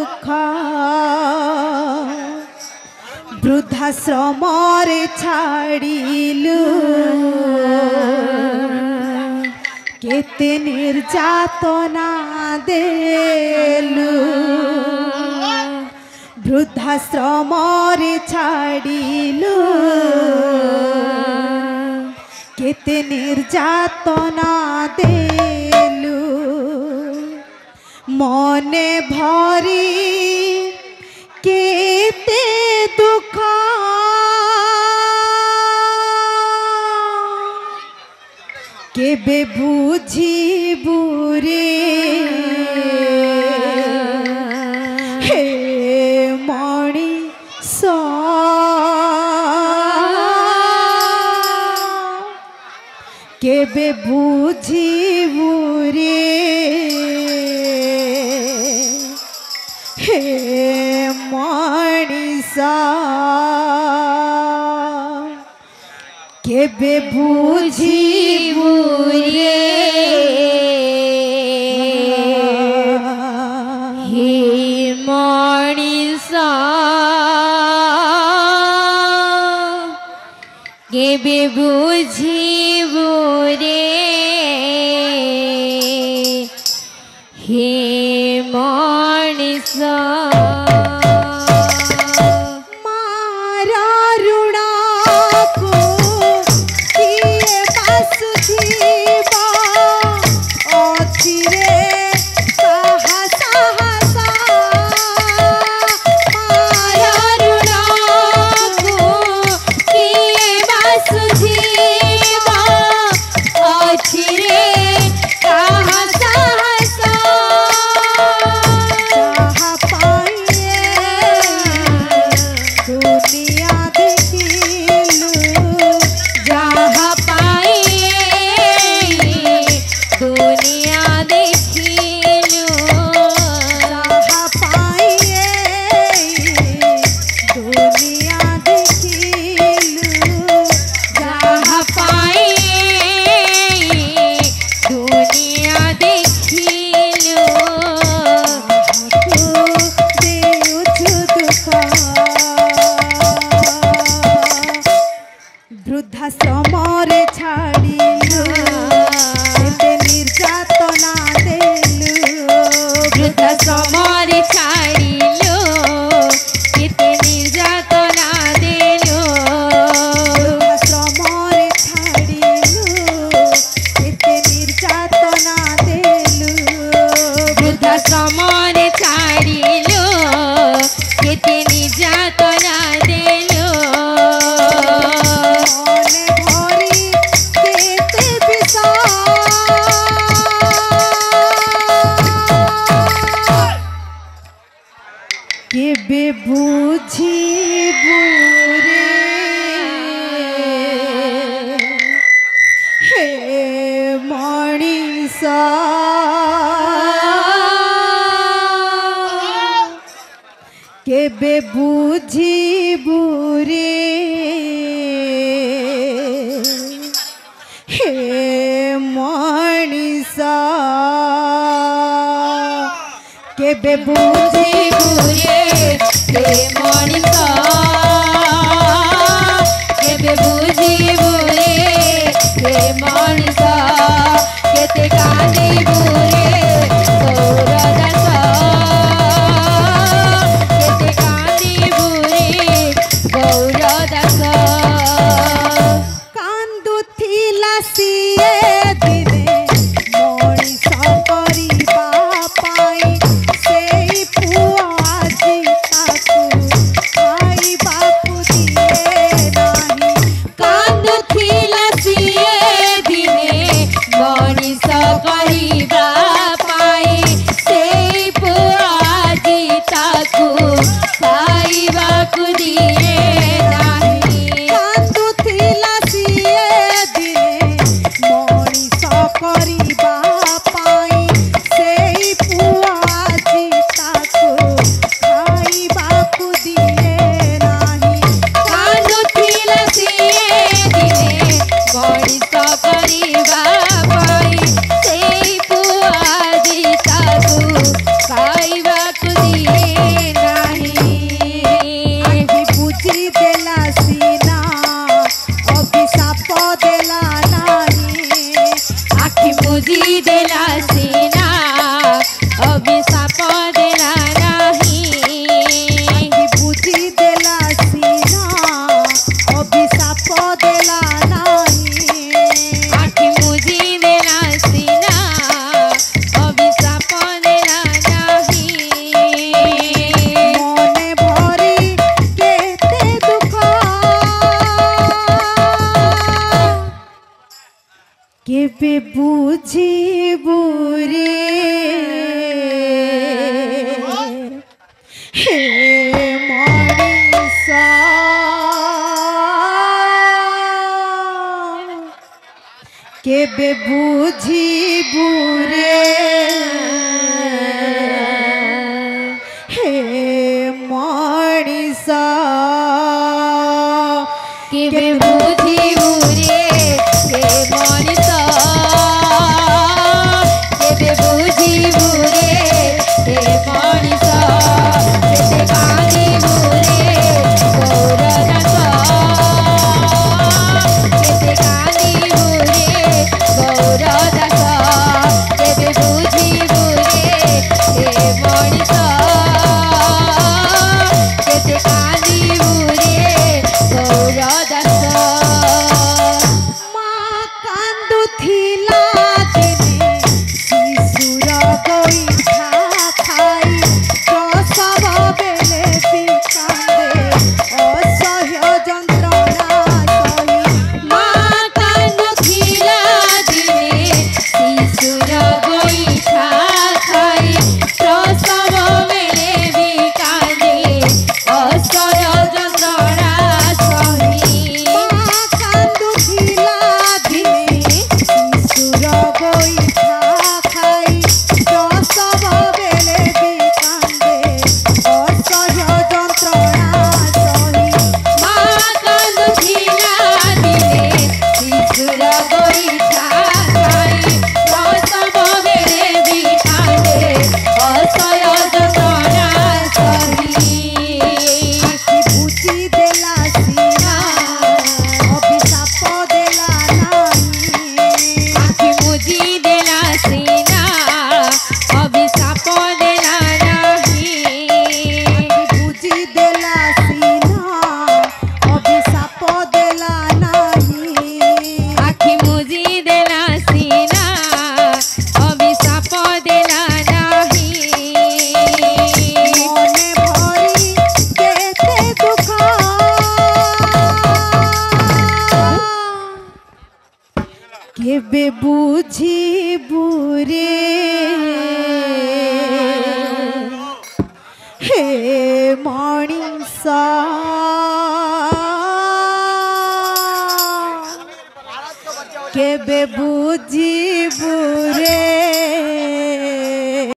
दुख वृद्धाश्रम छाड़िलु केते निर्यातना देलु वृद्धाश्रम छाड़िलु केते निर्यातना देलु मने भरी केते दुख केबे बुझिबु रे हे मणिष केबे बुझिबु रे हे मणिष केबे बुझिबु रे हे मणिष केबे बुझिबु रे हे मणिष वृद्धाश्रम छाड़िलु केते निर्यातना देलु वृद्धाश्रम छाड़िलु केते निर्यातना देलु वृद्धाश्रम छाड़िलु केते निर्यातना देलु वृद्धाश्रम छाड़िलु केते निर्यातना देलु केबे बुझिबु रे हे मणिष केबे बुझिबु रे हे मणिष केबे बुझिबु रे हे मणिष केबे बुझिबु रे हे मणिष केते कांदिबु रे गौरदास केते कांदिबु रे गौरदास कांदुथिला सिए दिने मणिष करिबा पाई सेई पुआ आजी ताकू खाइबाकू दिए नाही कांदुथिला सिए दिने मणिष करिबा কেবে বুঝিবু রে হে মনিষ কেবে বুঝিবু রে হে মনিষ কেবে বুঝিবু রে হে মনিষ কেবে বুঝিবু রে হে মনিষ কেতে কাঁদিবু রে গৌরদাস কেতে কাঁদিবু রে গৌরদাস কেবে বুঝিবু রে হে মনিষ কেতে কাঁদিবু রে গৌরদাস মা কান্দুথিলা দিনে শিশুর গোইঠা খাই প্রসব বেলে বি কান্দে অসহ্য যন্ত্রণা সহি মা কান্দুথিলা দিনে শিশুর গোইঠা খাই প্রসব বেলে বি কান্দে অসহ্য যন্ত্রণা সহি মা কান্দুথিলা দিনে শিশুর গোইঠা খাই প্রসব বেলে বি কান্দে অসহ্য যন্ত্রণা সহি মা কান্দুথিলা দিনে শিশুর গোইঠা খাই প্রসব বেলে বি কান্দে অসহ্য যন্ত্রণা সহি আখি বুঝি দেলা সিনা অভিশাপ দেলা নাহি আখি মুজি দেলা সিনা অভিশাপ দেলা নাহি বুঝি দেলা সিনা অভিশাপ দেলা নাহি আখি মুজি দেলা সিনা অভিশাপ দেলা নাহি মনে ভরি কেতে দুঃখ কেবে বুঝিবু রে হে মনিষ কেবে বুঝিবু রে